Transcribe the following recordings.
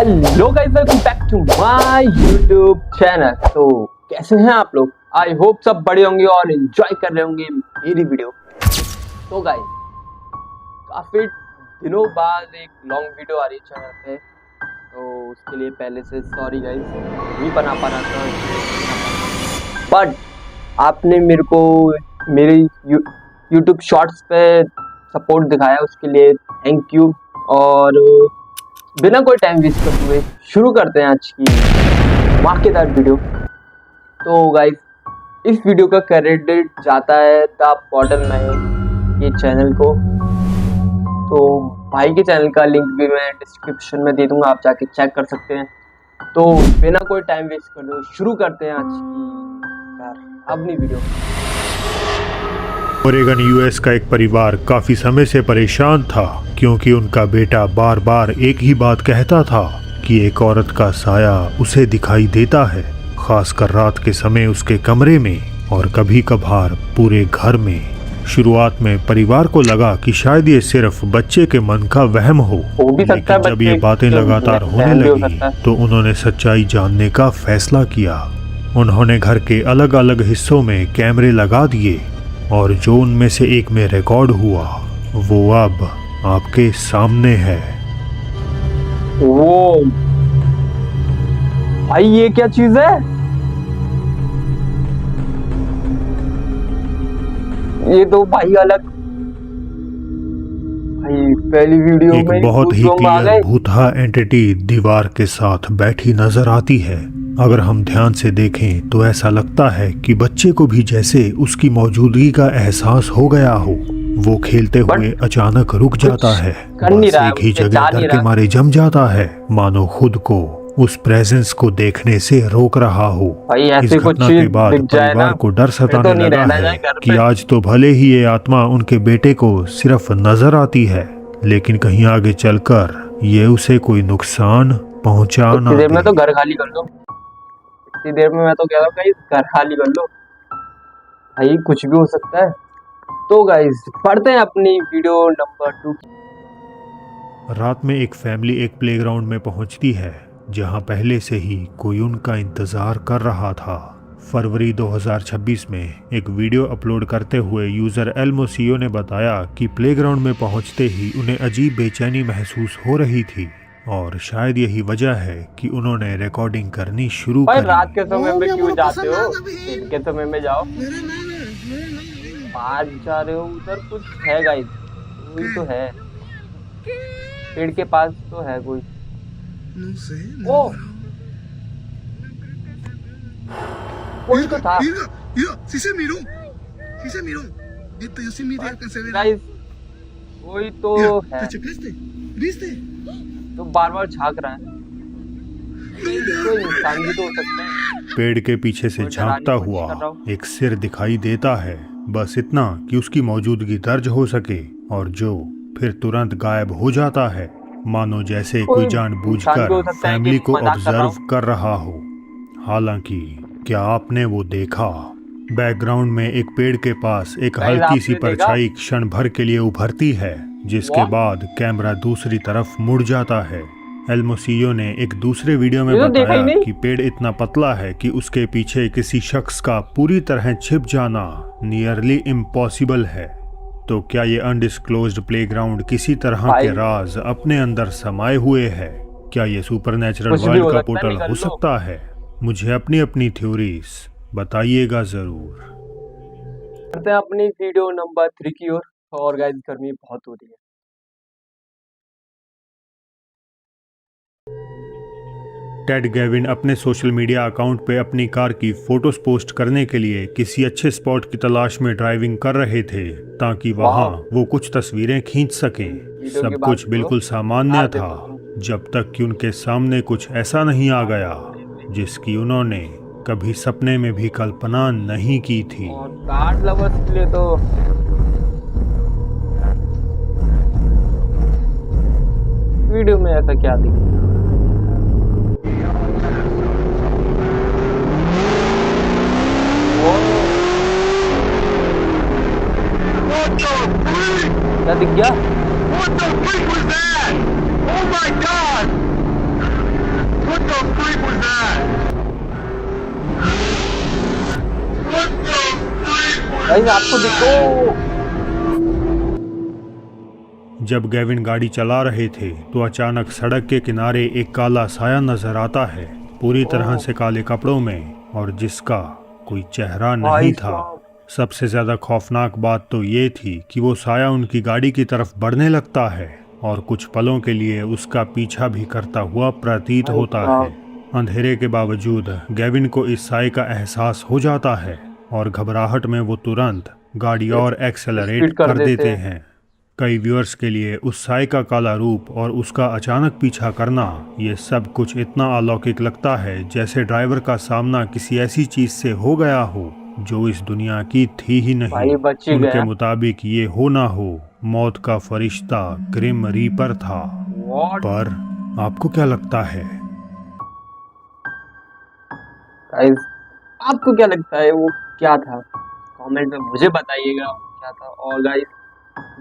Hello guys, welcome back to my YouTube channel. तो कैसे हैं आप लोग? आई होप सब बढ़िया होंगे और एंजॉय कर रहे होंगे मेरी वीडियो। तो गाइस, काफी दिनों बाद एक लॉन्ग वीडियो आ रही है चैनल पे, तो उसके लिए पहले से सॉरी गाइस, नहीं बना पा रहा था। बट आपने मेरे को मेरे यूट्यूब शॉर्ट्स पे सपोर्ट दिखाया, उसके लिए थैंक यू। और बिना कोई टाइम वेस्ट करते हुए शुरू करते हैं आज की धमाकेदार वीडियो। तो गाइस, इस वीडियो का क्रेडिट जाता है द बॉटल मैन के चैनल को। तो भाई के चैनल का लिंक भी मैं डिस्क्रिप्शन में दे दूंगा, आप जाके चेक कर सकते हैं। तो बिना कोई टाइम वेस्ट करते हुए शुरू करते हैं आज की अपनी वीडियो। ओरेगन यूएस का एक परिवार काफी समय से परेशान था क्योंकि उनका बेटा बार बार एक ही बात कहता था कि एक औरत का साया उसे दिखाई देता है, खासकर रात के समय उसके कमरे में और कभी कभार पूरे घर में। शुरुआत में परिवार को लगा कि शायद ये सिर्फ बच्चे के मन का वहम हो, लेकिन जब ये बातें लगातार होने लगी तो उन्होंने सच्चाई जानने का फैसला किया। उन्होंने घर के अलग अलग हिस्सों में कैमरे लगा दिए और जो उनमें से एक में रिकॉर्ड हुआ वो अब आपके सामने है। वो भाई, ये क्या चीज है? ये तो भाई अलग, भाई पहली वीडियो एक में बहुत ही क्लियर भूतहा एंटिटी दीवार के साथ बैठी नजर आती है। अगर हम ध्यान से देखें तो ऐसा लगता है कि बच्चे को भी जैसे उसकी मौजूदगी का एहसास हो गया हो। वो खेलते हुए अचानक रुक जाता है, बस एक ही जगह डर के मारे जम जाता है, मानो खुद को उस प्रेजेंस को देखने से रोक रहा हो। इस घटना के बाद परिवार को डर सताने लगा है कि आज तो भले ही ये आत्मा उनके बेटे को सिर्फ नजर आती है, लेकिन कहीं आगे चलकर ये उसे कोई नुकसान पहुंचा ना दे। में तो घर खाली कर दो, इतनी देर में मैं तो कह रहा हूँ गाइस, घर खाली कर लो भाई, कुछ भी हो सकता है। तो गाइस, पढ़ते हैं अपनी वीडियो नंबर 2। रात में एक फैमिली एक प्लेग्राउंड में पहुंचती है जहां पहले से ही कोई उनका इंतजार कर रहा था। फरवरी 2026 में एक वीडियो अपलोड करते हुए यूजर एल्मोसियो ने बताया कि प्लेग्राउंड में पहुंचते ही उन्हें अजीब बेचैनी महसूस हो रही थी और शायद यही वजह है कि उन्होंने रिकॉर्डिंग करनी शुरू कर दी। रात के समय में क्यों जाते हो? दिन के समय में जाओ। आज जा रहे हो, उधर कुछ है गाइस, कोई तो है पेड़ के पास, तो है कोई। ओ, कोई तो था गाइस, कोई तो है, तो बार बार झांक रहा है। कोई इंसान भी तो हो सकता है। पेड़ के पीछे से झांकता हुआ एक सिर दिखाई देता है, बस इतना कि उसकी मौजूदगी दर्ज हो सके, और जो फिर तुरंत गायब हो जाता है, मानो जैसे कोई जानबूझकर फैमिली को ऑब्जर्व कर रहा हो। हालांकि क्या आपने वो देखा? बैकग्राउंड में एक पेड़ के पास एक हल्की सी परछाई क्षण भर के लिए उभरती है, जिसके बाद कैमरा दूसरी तरफ मुड़ जाता है। एल्मोसियो ने एक दूसरे वीडियो में बताया कि पेड़ इतना पतला है कि उसके पीछे किसी शख्स का पूरी तरह छिप जाना नियरली इम्पॉसिबल है। तो क्या ये अनडिस्क्लोज्ड प्लेग्राउंड किसी तरह के राज अपने अंदर समाये हुए है? क्या ये सुपरनैचुरल वर्ल्ड का पोर्टल हो सकता है? मुझे अपनी अपनी थ्योरीज बताइएगा जरूर। करते हैं अपनी वीडियो नंबर 3 की ओर। और गाइस, गर्मी बहुत हो रही है। टेड गेविन अपने सोशल मीडिया अकाउंट पे अपनी कार की फोटोज पोस्ट करने के लिए किसी अच्छे स्पॉट की तलाश में ड्राइविंग कर रहे थे ताकि वहां वो कुछ तस्वीरें खींच सकें। सब कुछ बिल्कुल सामान्य था जब तक कि उनके सामने कुछ ऐसा नहीं आ गया जिसकी उन्होंने कभी सपने में भी कल्पना नहीं की थी। और कार लवर्स के लिए तो वीडियो में ऐसा क्या दिखा? क्या दिख गया? What the freak was that? Oh my God! Guys आपको देखो। जब गेविन गाड़ी चला रहे थे तो अचानक सड़क के किनारे एक काला साया नजर आता है, पूरी तरह से काले कपड़ों में, और जिसका कोई चेहरा भाई नहीं था। साहब, सबसे ज्यादा खौफनाक बात तो ये थी कि वो साया उनकी गाड़ी की तरफ बढ़ने लगता है और कुछ पलों के लिए उसका पीछा भी करता हुआ प्रतीत भाई होता है। साहब। अंधेरे के बावजूद गेविन को इस साए का एहसास हो जाता है और घबराहट में वो तुरंत गाड़ी और एक्सेलरेट स्पीड कर कर देते देते हैं। हैं। कई व्यूअर्स के लिए उस साए का काला रूप और उसका अचानक पीछा करना, ये सब कुछ इतना अलौकिक लगता है जैसे ड्राइवर का सामना किसी ऐसी चीज से हो गया हो जो इस दुनिया की थी ही नहीं। भाई बच ही उनके गया। मुताबिक ये हो ना हो, मौत का फरिश्ता ग्रिम रीपर था। व्हाट? पर आपको क्या लगता है? गाइस आपको क्या लगता है वो क्या था? कमेंट में मुझे बताइएगा वो क्या था। और गाइस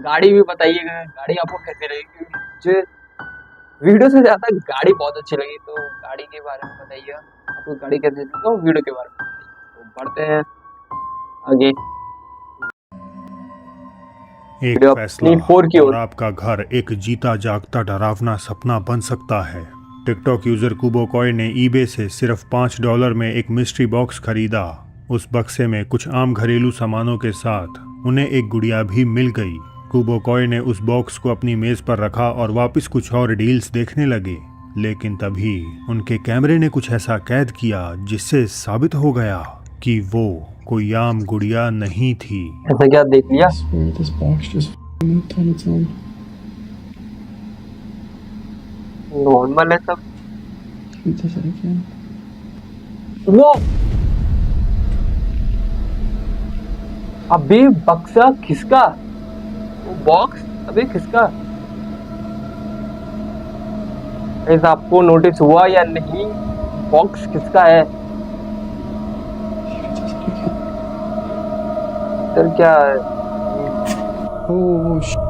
गाड़ी भी बताइएगा, गाड़ी आपको कैसे लगी, क्योंकि मुझे वीडियो से ज्यादा गाड़ी बहुत अच्छी लगी। तो गाड़ी के बारे में बताइए, आपको गाड़ी कैसे लगी, तो वीडियो के बारे में बताइए। तो बढ़ते हैं आगे एक वीडियो फैसला नीड 4 की और ओर। आपका घर एक जीता जागता डरावना सपना बन सकता है। टिकटॉक यूजर कुबो कॉय ने ईबे से सिर्फ $5 में एक मिस्ट्री बॉक्स खरीदा। उस बक्से में कुछ आम घरेलू सामानों के साथ उन्हें एक गुड़िया भी मिल गई। कुबो कॉय ने उस बॉक्स को अपनी मेज पर रखा और वापस कुछ और डील्स देखने लगे, लेकिन तभी उनके कैमरे ने कुछ ऐसा कैद किया जिससे साबित हो गया कि वो कोई आम गुड़िया नहीं थी। ऐसा क्या देख लिया? I swear this box just moved on its own. Normal है सब। Shoot this again. वो अबे बक्सा किसका? वो बॉक्स अबे किसका? ऐसा आपको नोटिस हुआ या नहीं? बॉक्स किसका है? Shoot this again. इधर क्या है? Oh shit.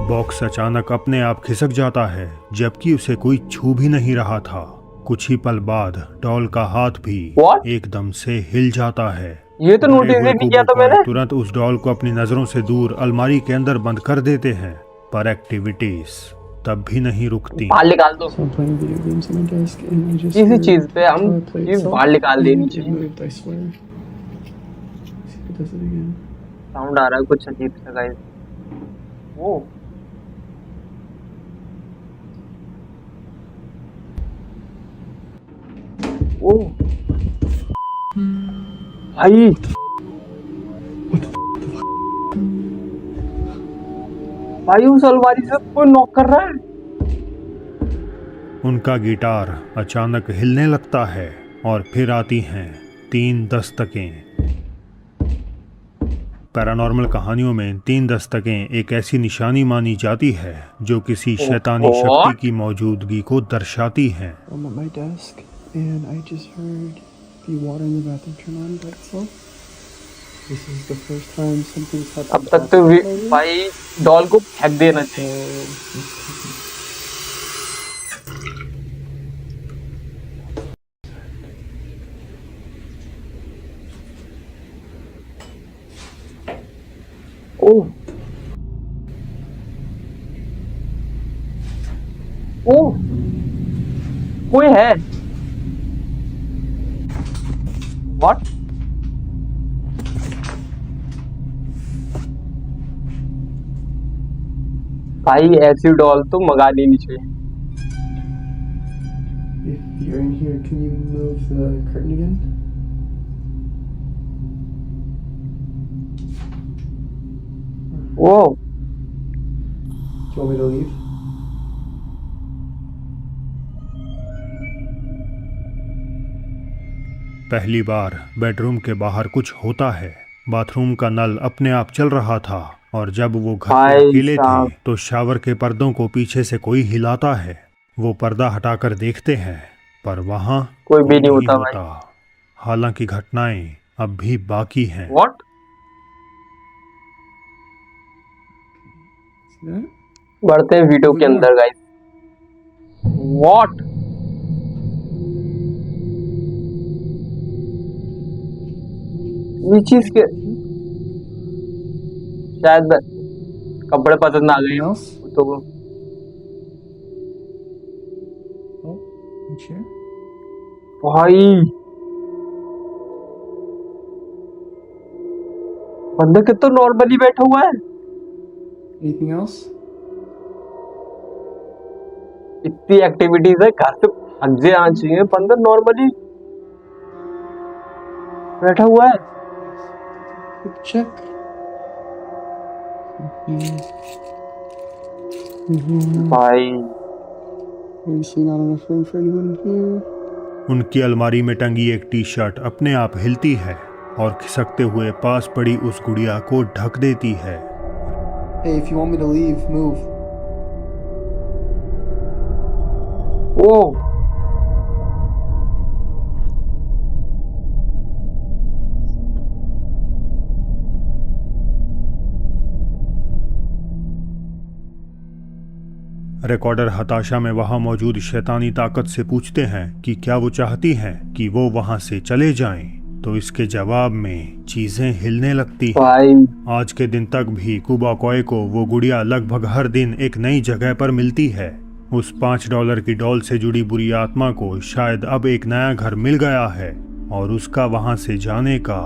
बॉक्स अचानक अपने आप खिसक जाता है जबकि उसे कोई छू भी नहीं रहा था। कुछ ही पल बाद डॉल का हाथ भी What? एकदम से हिल जाता है। ये तो डरे नोटिस हुए ही नहीं किया था कुबो कॉय मैंने। तुरंत उस डॉल को अपनी नजरों से दूर अलमारी के अंदर बंद कर देते हैं, पर एक्टिविटीज तब भी नहीं रुकती। बाहर निकाल दो। So I'm playing video games on my desk and I just किसी heard चीज पे हम guitar play चीज itself बाहर निकाल and देनी it चाहिए। moved, I swear. See if it does it again. Sound आ रहा है कुछ अजीब सा गाइस। वो ओ भाई भाई उस अलमारी से कोई नॉक कर रहा है। उनका गिटार अचानक हिलने लगता है और फिर आती हैं 3 दस्तकें। पैरानॉर्मल कहानियों में 3 दस्तकें एक ऐसी निशानी मानी जाती है जो किसी शैतानी शक्ति की मौजूदगी को दर्शाती हैं। I'm at my desk and I just heard the water in the bathroom turn on by itself. This is the first time something's happened. अब तक तो भाई डॉल को फेंक देना So, चाहिए। ओ ओ कोई है? व्हाट? भाई ऐसी डॉल तो मंगा लेनी चाहिए। if you're in here, can you move the curtain again? वो Do you want me to leave? पहली बार बेडरूम के बाहर कुछ होता है। बाथरूम का नल अपने आप चल रहा था और जब वो घर में भाई अकेले थे साहब। तो शावर के पर्दों को पीछे से कोई हिलाता है। वो पर्दा हटाकर देखते हैं पर वहां कोई भी नहीं होता भाई। हालांकि घटनाएं अब भी बाकी हैं। व्हाट? See that? बढ़ते हैं वीडियो के अंदर गाइस। व्हाट? ये चीज के शायद कपड़े पसंद आ गए Anything हो else? तो Oh, a chair. भाई बंदा कितना नॉर्मली बैठा हुआ है। Anything else? इतनी एक्टिविटीज है घर से भाग जे आना चाहिए, बंदा नॉर्मली बैठा हुआ है। Quick check. भाई Obviously not enough room for anyone here. उनकी अलमारी में टंगी एक टी शर्ट अपने आप हिलती है और खिसकते हुए पास पड़ी उस गुड़िया को ढक देती है। Hey, if you want me to leave, move. ओ रिकॉर्डर हताशा में वहां मौजूद शैतानी ताकत से पूछते हैं कि क्या वो चाहती हैं कि वो वहां से चले जाएं, तो इसके जवाब में चीजें हिलने लगती हैं। भाई आज के दिन तक भी कुबाकोय को वो गुड़िया लगभग हर दिन एक नई जगह पर मिलती है। उस $5 की डॉल से जुड़ी बुरी आत्मा को शायद अब एक नया घर मिल गया है और उसका वहां से जाने का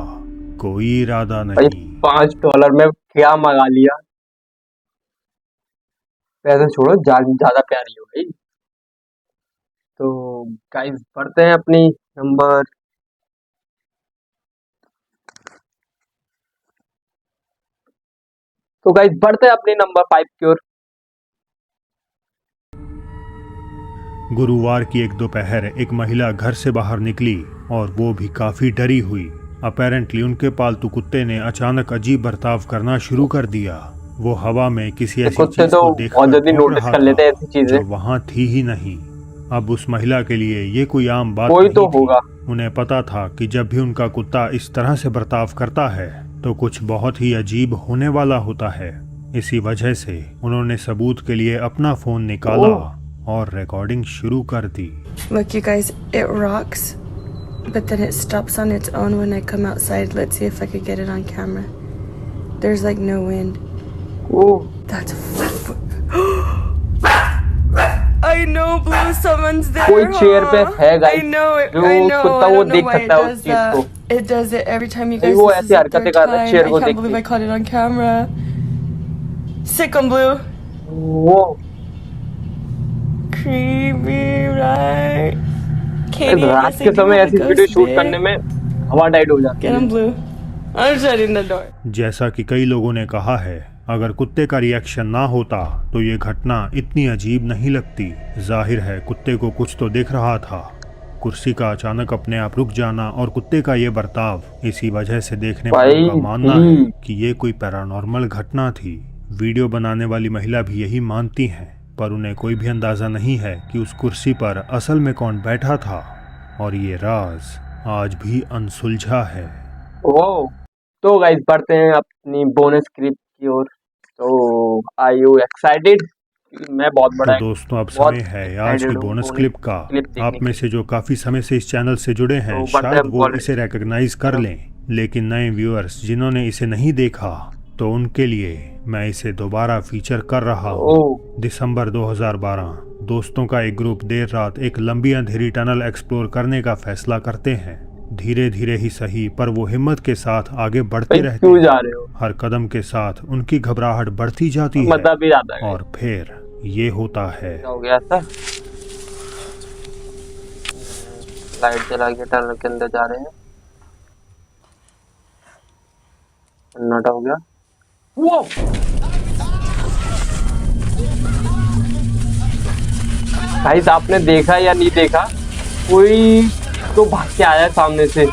कोई इरादा भाई नहीं। $5 में क्या मंगा लिया। पैसे छोड़ो, जान ज्यादा प्यारी हो गई। तो गाइस पढ़ते हैं अपनी नंबर तो गाइस बढ़ते हैं अपनी नंबर 5 की ओर। गुरुवार की एक दोपहर एक महिला घर से बाहर निकली और वो भी काफी डरी हुई। अपेरेंटली उनके पालतू कुत्ते ने अचानक अजीब बर्ताव करना शुरू कर दिया। वो हवा में किसी ऐसी कुत्ते चीज तो को बहुत देखकर जल्दी भौंक नोटिस रहा कर लेते हैं था ऐसी चीजें। जो वहां थी ही नहीं। अब उस महिला के लिए ये कोई आम बात कोई नहीं तो थी। होगा। उन्हें पता था कि जब भी उनका कुत्ता इस तरह से बर्ताव करता है तो कुछ बहुत ही अजीब होने वाला होता है। इसी वजह से उन्होंने सबूत के लिए अपना फोन निकाला और रिकॉर्डिंग शुरू कर दी। Look, you guys, it rocks, but then it stops on its own when I come outside. Let's see if I could get it on camera. There's like no wind. Oh That's. I know, Blue. Someone's there. कोई chair पे huh? है I guys know it. जो I know. कुत्ता I वो don't know देख why सकता it है उस does चीज that. को। It does it every time, you नहीं, guys. वो This ऐसे is the हरकतें third कर रहा है time. चेयर I को can't देख believe के। I caught it on camera. Sick 'em, Blue. वो Creepy, right? Katie, I रात guess I के do समय have ऐसी a video ghost shoot bit. करने में हवा टाइट हो जाती Get है। him, Blue. I'm shutting the door. जैसा कि कई लोगों ने कहा है, अगर कुत्ते का रिएक्शन ना होता तो ये घटना इतनी अजीब नहीं लगती। जाहिर है कुत्ते को कुछ तो दिख रहा था। कुर्सी का अचानक अपने आप रुक जाना और कुत्ते का ये बर्ताव, इसी वजह से देखने वालों का मानना है कि ये कोई पैरानॉर्मल घटना थी। वीडियो बनाने वाली महिला भी यही मानती हैं, पर उन्हें कोई भी अंदाजा नहीं है कि उस कुर्सी पर असल में कौन बैठा था और ये राज आज भी अनसुलझा है। ओह तो गाइस बढ़ते हैं अपनी बोनस क्लिप की ओर। तो आर यू एक्साइटेड? मैं बहुत तो बड़ा दोस्तों अब बहुत समय है आज की excited हूँ बोनस bonus क्लिप का। क्लिप देखने आप में के से जो काफी समय से इस चैनल से जुड़े हैं तो बढ़ते शायद हैं वो बोनस। इसे रिकॉग्नाइज कर लें, लेकिन नए व्यूअर्स जिन्होंने इसे नहीं देखा तो उनके लिए मैं इसे दोबारा फीचर कर रहा हूँ। ओह दिसंबर 2012 दोस्तों का एक ग्रुप देर रात एक लंबी अंधेरी टनल एक्सप्लोर करने का फैसला करते हैं। धीरे धीरे ही सही पर वो हिम्मत के साथ आगे बढ़ते भाई रहते क्यों हैं। जा रहे हो? हर कदम के साथ उनकी घबराहट बढ़ती जाती है मजा भी आता है। और फिर ये होता है। क्या हो गया ऐसा? लाइट जला के टनल के अंदर जा रहे हैं। सन्नाटा हो गया। वो गाइस आपने देखा या नहीं देखा, कोई तो भाग के आया सामने से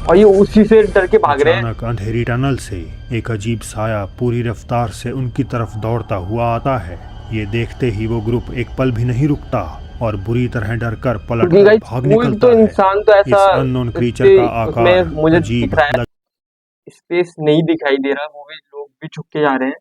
और ये उसी से डर के भाग रहे हैं। अचानक अंधेरी टनल से एक अजीब साया पूरी रफ्तार से उनकी तरफ दौड़ता हुआ आता है। ये देखते ही वो ग्रुप एक पल भी नहीं रुकता और बुरी तरह डरकर पलट क्योंकि कर गाइस भाग कोई निकलता तो है। इंसान तो इस ऐसा अननोन क्रीचर का आकार मुझे अजीब दिख रहा है, स्पेस नहीं दिखाई दे रहा, वो भी लोग भी छुप के जा रहे हैं।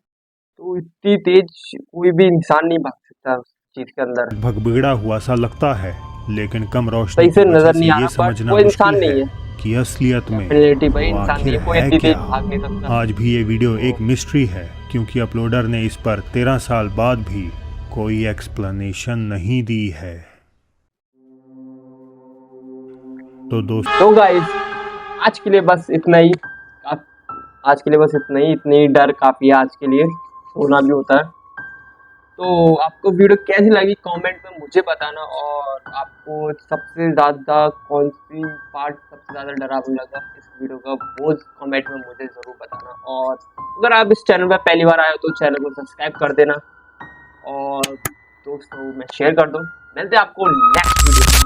तो इतनी तेज कोई भी इंसान नहीं भाग सकता उस चीज के अंदर। लगभग बिगड़ा हुआ सा लगता है, लेकिन कम रोशनी सही से की वजह नजर से नहीं आ ये रहा, बट समझना वो इंसान मुश्किल नहीं है है। कि असलियत में Definitely भाई, वो इंसान आखिर ये कोई है इतनी तेज क्या। भाग नहीं सकता। आज भी ये वीडियो एक मिस्ट्री है, क्योंकि अपलोडर ने इस पर 13 साल बाद भी कोई एक्सप्लेनेशन नहीं दी है। तो दोस्तों, तो गाइस, आज के लिए बस इतना ही। आज के लिए बस इतना ही, इतनी डर काफी है आज के लिए, सोना भी होता है। तो आपको वीडियो कैसी लगी कमेंट में मुझे बताना, और आपको सबसे ज़्यादा कौन सी पार्ट सबसे ज़्यादा डरावना लगा इस वीडियो का, वो कमेंट में मुझे ज़रूर बताना। और अगर आप इस चैनल पर पहली बार आए हो तो चैनल को सब्सक्राइब कर देना, और दोस्तों में शेयर कर दो। मिलते हैं आपको नेक्स्ट वीडियो में।